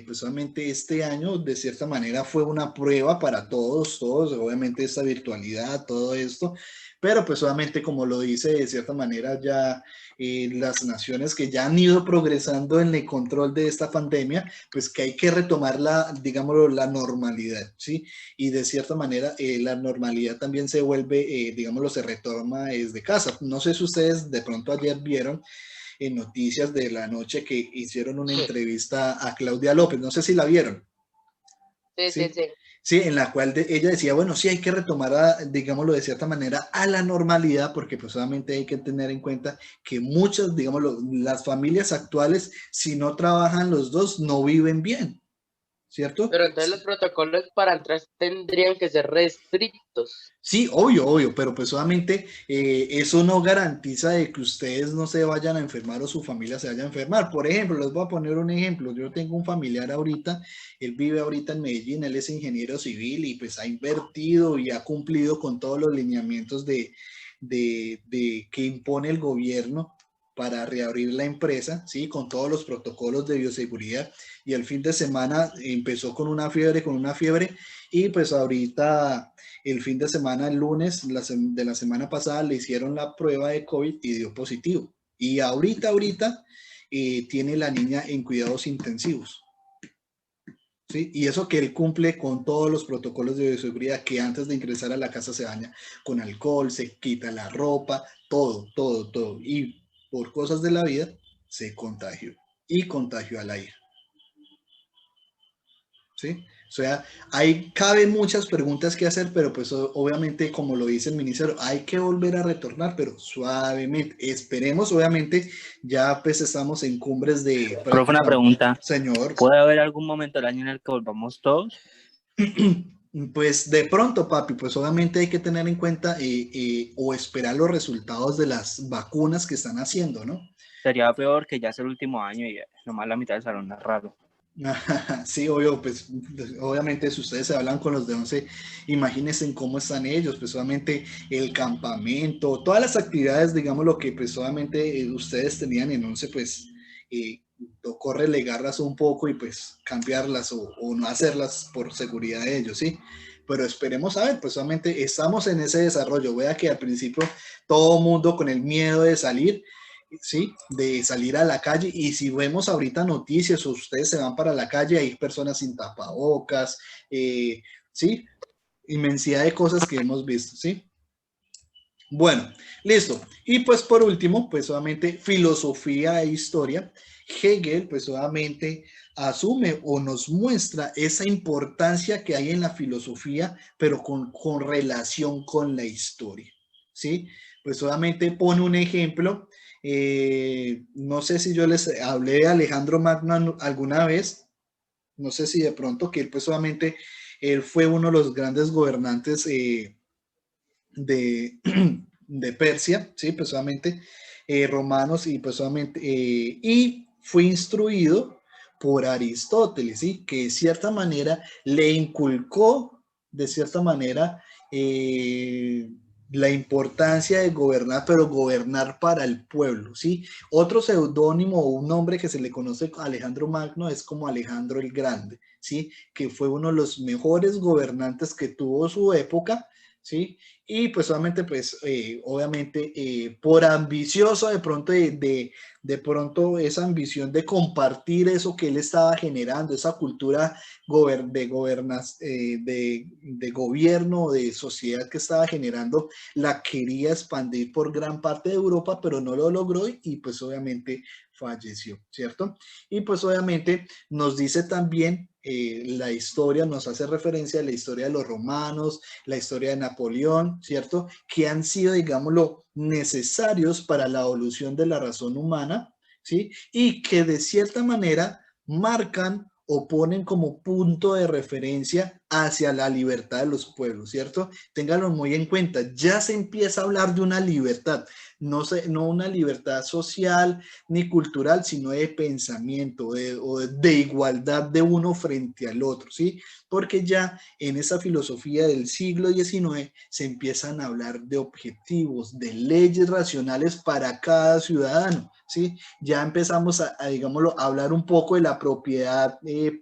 pues obviamente este año de cierta manera fue una prueba para todos, obviamente esta virtualidad, todo esto, pero pues obviamente como lo dice de cierta manera ya las naciones que ya han ido progresando en el control de esta pandemia, pues que hay que retomar digámoslo, la normalidad, ¿sí? Y de cierta manera la normalidad también se vuelve, digámoslo, se retoma desde casa. No sé si ustedes de pronto ayer vieron en Noticias de la Noche que hicieron una entrevista a Claudia López, no sé si la vieron. Sí. Sí, en la cual ella decía, bueno, sí hay que retomar, digámoslo de cierta manera, a la normalidad, porque pues solamente hay que tener en cuenta que muchas, digámoslo, las familias actuales, si no trabajan los dos, no viven bien, ¿cierto? Pero entonces los protocolos para entrar tendrían que ser restrictos. Sí, obvio, pero pues solamente eso no garantiza de que ustedes no se vayan a enfermar o su familia se vaya a enfermar. Por ejemplo, les voy a poner un ejemplo. Yo tengo un familiar ahorita, él vive ahorita en Medellín, él es ingeniero civil y pues ha invertido y ha cumplido con todos los lineamientos que impone el gobierno para reabrir la empresa, ¿sí? Con todos los protocolos de bioseguridad, y el fin de semana empezó con una fiebre y pues ahorita el fin de semana, el lunes de la semana pasada, le hicieron la prueba de COVID y dio positivo. Y ahorita tiene la niña en cuidados intensivos. ¿Sí? Y eso que él cumple con todos los protocolos de bioseguridad, que antes de ingresar a la casa se baña con alcohol, se quita la ropa, todo. Y por cosas de la vida se contagió y contagió a la hija. ¿Sí? O sea, ahí caben muchas preguntas que hacer, pero pues obviamente, como lo dice el ministerio, hay que volver a retornar, pero suavemente. Esperemos, obviamente, ya pues estamos en cumbres de... Profe, una pregunta. Señor. ¿Puede haber algún momento del año en el que volvamos todos? Pues de pronto, papi, pues obviamente hay que tener en cuenta o esperar los resultados de las vacunas que están haciendo, ¿no? Sería peor que ya es el último año y nomás la mitad del salón es raro. Sí, obvio, pues obviamente si ustedes se hablan con los de 11, imagínense en cómo están ellos, pues obviamente el campamento, todas las actividades, digamos lo que pues obviamente ustedes tenían en 11, pues tocó relegarlas un poco y pues cambiarlas o no hacerlas por seguridad de ellos, ¿sí? Pero esperemos a ver, pues obviamente estamos en ese desarrollo. Vea que al principio todo mundo con el miedo de salir, ¿sí? De salir a la calle, y si vemos ahorita noticias o ustedes se van para la calle, hay personas sin tapabocas, ¿sí? Inmensidad de cosas que hemos visto, ¿sí? Bueno, listo. Y pues por último, pues obviamente filosofía e historia. Hegel pues obviamente asume o nos muestra esa importancia que hay en la filosofía, pero con relación con la historia, ¿sí? Pues obviamente pone un ejemplo. No sé si yo les hablé de Alejandro Magno alguna vez, no sé si de pronto que él pues obviamente él fue uno de los grandes gobernantes de, de Persia, ¿sí? Pues obviamente romanos, y pues obviamente y fue instruido por Aristóteles, ¿sí? Que de cierta manera le inculcó de cierta manera la importancia de gobernar, pero gobernar para el pueblo, ¿sí? Otro seudónimo o un nombre que se le conoce a Alejandro Magno es como Alejandro el Grande, ¿sí? Que fue uno de los mejores gobernantes que tuvo su época, ¿sí? Y pues solamente, pues, obviamente, por ambicioso de pronto, de pronto esa ambición de compartir eso que él estaba generando, esa cultura de gobierno, de sociedad que estaba generando, la quería expandir por gran parte de Europa, pero no lo logró y pues obviamente falleció, ¿cierto? Y pues obviamente nos dice también la historia, nos hace referencia a la historia de los romanos, la historia de Napoleón, ¿cierto? Que han sido, digámoslo, necesarios para la evolución de la razón humana, ¿sí? Y que de cierta manera marcan o ponen como punto de referencia hacia la libertad de los pueblos, ¿cierto? Ténganlo muy en cuenta, ya se empieza a hablar de una libertad, no una libertad social ni cultural, sino de pensamiento o de igualdad de uno frente al otro, ¿sí? Porque ya en esa filosofía del siglo XIX se empiezan a hablar de objetivos, de leyes racionales para cada ciudadano, ¿sí? Ya empezamos digámoslo, a hablar un poco de la propiedad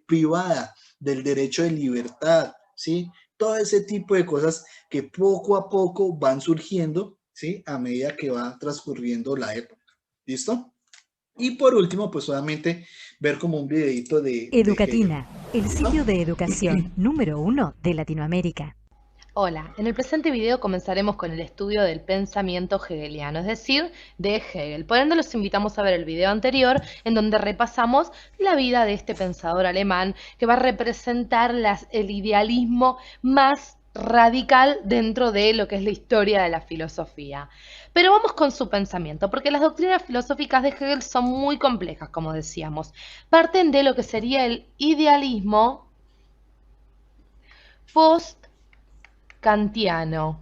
privada, del derecho de libertad, ¿sí? Todo ese tipo de cosas que poco a poco van surgiendo, ¿sí? A medida que va transcurriendo la época. ¿Listo? Y por último, pues solamente ver como un videito de Educatina, el sitio de educación número 1 de Latinoamérica. Hola, en el presente video comenzaremos con el estudio del pensamiento hegeliano, es decir, de Hegel. Por ende, los invitamos a ver el video anterior, en donde repasamos la vida de este pensador alemán que va a representar el idealismo más radical dentro de lo que es la historia de la filosofía. Pero vamos con su pensamiento, porque las doctrinas filosóficas de Hegel son muy complejas, como decíamos. Parten de lo que sería el idealismo post-kantiano,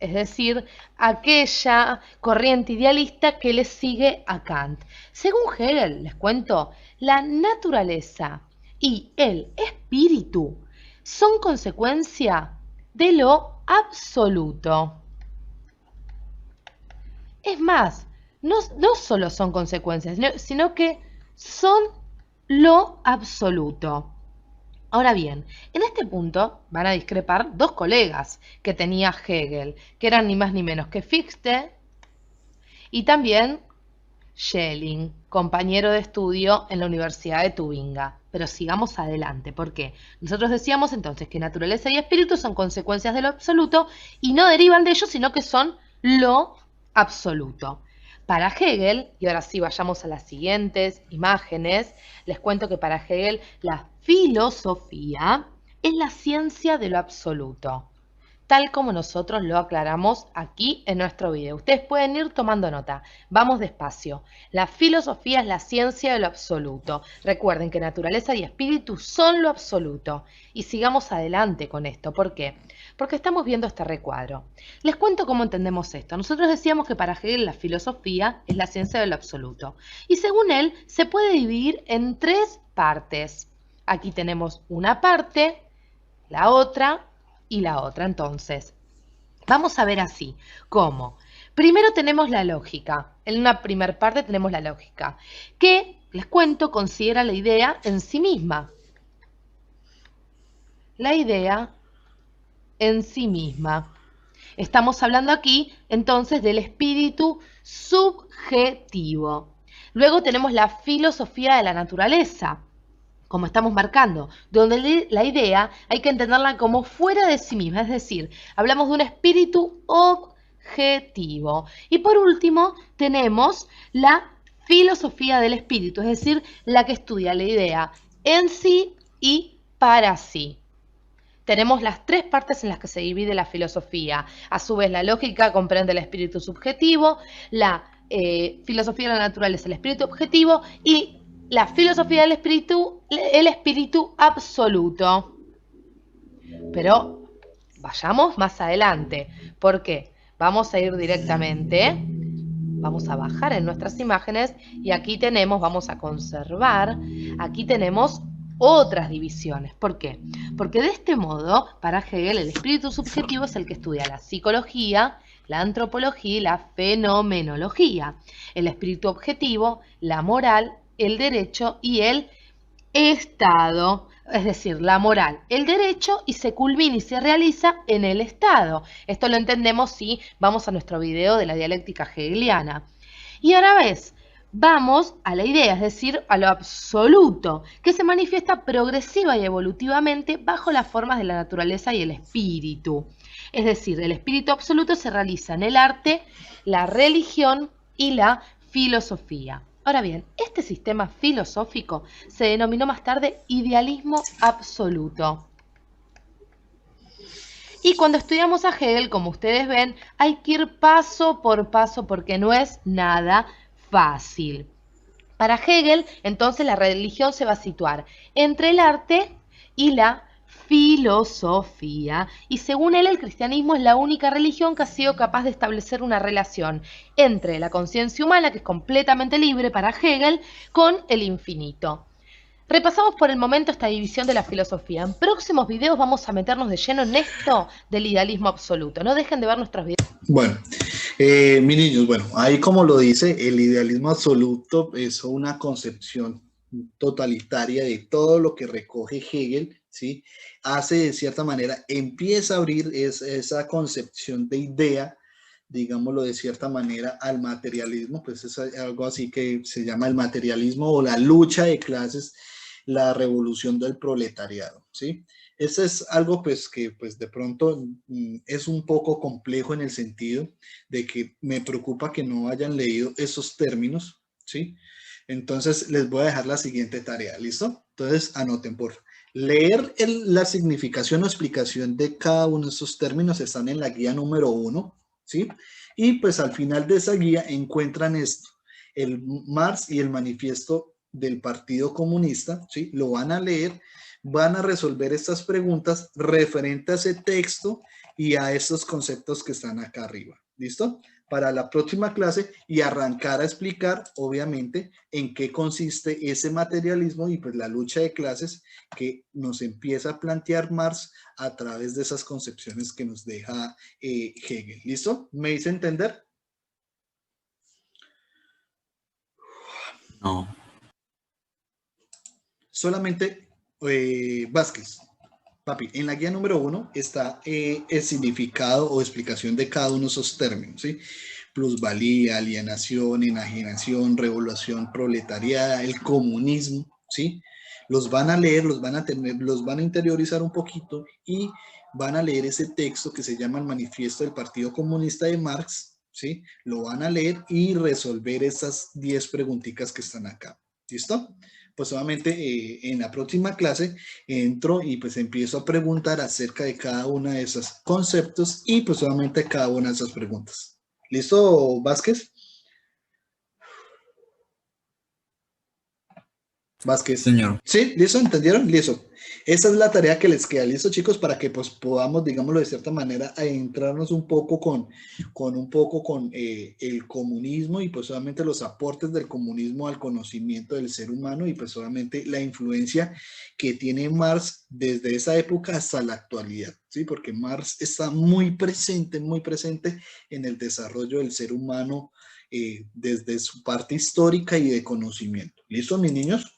es decir, aquella corriente idealista que le sigue a Kant. Según Hegel, les cuento, la naturaleza y el espíritu son consecuencia de lo absoluto. Es más, no solo son consecuencias, sino que son lo absoluto. Ahora bien, en este punto van a discrepar dos colegas que tenía Hegel, que eran ni más ni menos que Fichte y también Schelling, compañero de estudio en la Universidad de Tubinga. Pero sigamos adelante, porque nosotros decíamos entonces que naturaleza y espíritu son consecuencias de lo absoluto y no derivan de ello, sino que son lo absoluto. Para Hegel, y ahora sí vayamos a las siguientes imágenes, les cuento que para Hegel la filosofía es la ciencia de lo absoluto. tal como nosotros lo aclaramos aquí en nuestro video. Ustedes pueden ir tomando nota. Vamos despacio. La filosofía es la ciencia de lo absoluto. Recuerden que naturaleza y espíritu son lo absoluto. Y sigamos adelante con esto. ¿Por qué? Porque estamos viendo este recuadro. Les cuento cómo entendemos esto. Nosotros decíamos que para Hegel la filosofía es la ciencia de lo absoluto. Y según él, se puede dividir en 3 partes. Aquí tenemos una parte, la otra y la otra. Entonces, vamos a ver así. ¿Cómo? Primero tenemos la lógica. En una primera parte tenemos la lógica, que, les cuento, considera la idea en sí misma. La idea en sí misma. Estamos hablando aquí, entonces, del espíritu subjetivo. Luego tenemos la filosofía de la naturaleza, como estamos marcando, donde la idea hay que entenderla como fuera de sí misma, es decir, hablamos de un espíritu objetivo. Y por último, tenemos la filosofía del espíritu, es decir, la que estudia la idea en sí y para sí. Tenemos las 3 partes en las que se divide la filosofía. A su vez, la lógica comprende el espíritu subjetivo, la filosofía de la naturaleza, el espíritu objetivo, y la filosofía del espíritu, el espíritu absoluto. Pero vayamos más adelante. ¿Por qué? Vamos a ir directamente, vamos a bajar en nuestras imágenes y aquí tenemos, vamos a conservar, aquí tenemos otras divisiones. ¿Por qué? Porque de este modo, para Hegel, el espíritu subjetivo es el que estudia la psicología, la antropología y la fenomenología. El espíritu objetivo, la moral, el derecho y el Estado, es decir, la moral, el derecho, y se culmina y se realiza en el Estado. Esto lo entendemos si vamos a nuestro video de la dialéctica hegeliana. Y ahora ves, vamos a la idea, es decir, a lo absoluto, que se manifiesta progresiva y evolutivamente bajo las formas de la naturaleza y el espíritu. Es decir, el espíritu absoluto se realiza en el arte, la religión y la filosofía. Ahora bien, este sistema filosófico se denominó más tarde idealismo absoluto. Y cuando estudiamos a Hegel, como ustedes ven, hay que ir paso por paso porque no es nada fácil. Para Hegel, entonces, la religión se va a situar entre el arte y la filosofía, y según él, el cristianismo es la única religión que ha sido capaz de establecer una relación entre la conciencia humana, que es completamente libre para Hegel, con el infinito. Repasamos por el momento esta división de la filosofía. En próximos videos vamos a meternos de lleno en esto del idealismo absoluto. No dejen de ver nuestros videos. Bueno, mis niños, bueno, ahí como lo dice, el idealismo absoluto es una concepción totalitaria de todo lo que recoge Hegel, ¿sí? Hace de cierta manera, empieza a abrir esa concepción de idea, digámoslo de cierta manera, al materialismo, pues es algo así que se llama el materialismo o la lucha de clases, la revolución del proletariado, ¿sí? Eso es algo pues que pues de pronto es un poco complejo en el sentido de que me preocupa que no hayan leído esos términos, ¿sí? Entonces les voy a dejar la siguiente tarea, ¿listo? Entonces anoten por favor. Leer la significación o explicación de cada uno de esos términos están en la guía número 1, ¿sí? Y pues al final de esa guía encuentran esto, el Marx y el manifiesto del Partido Comunista, ¿sí? Lo van a leer, van a resolver estas preguntas referente a ese texto y a estos conceptos que están acá arriba, ¿listo? Para la próxima clase y arrancar a explicar, obviamente, en qué consiste ese materialismo y pues la lucha de clases que nos empieza a plantear Marx a través de esas concepciones que nos deja Hegel. ¿Listo? ¿Me hice entender? No. Solamente Vázquez. Papi, en la guía número 1 está el significado o explicación de cada uno de esos términos, ¿sí? Plusvalía, alienación, enajenación, revolución proletariada, el comunismo, ¿sí? Los van a leer, los van a interiorizar un poquito y van a leer ese texto que se llama el Manifiesto del Partido Comunista de Marx, ¿sí? Lo van a leer y resolver esas 10 preguntitas que están acá, ¿listo? pues obviamente en la próxima clase entro y pues empiezo a preguntar acerca de cada una de esos conceptos y pues obviamente cada una de esas preguntas. ¿Listo, Vázquez? Vázquez. Señor. ¿Sí? ¿Listo? ¿Entendieron? Listo. Esa es la tarea que les queda, ¿listo, chicos? Para que pues podamos, digámoslo de cierta manera, adentrarnos un poco con el comunismo y pues obviamente los aportes del comunismo al conocimiento del ser humano y pues obviamente la influencia que tiene Marx desde esa época hasta la actualidad, ¿sí? Porque Marx está muy presente en el desarrollo del ser humano desde su parte histórica y de conocimiento. ¿Listo, mis niños?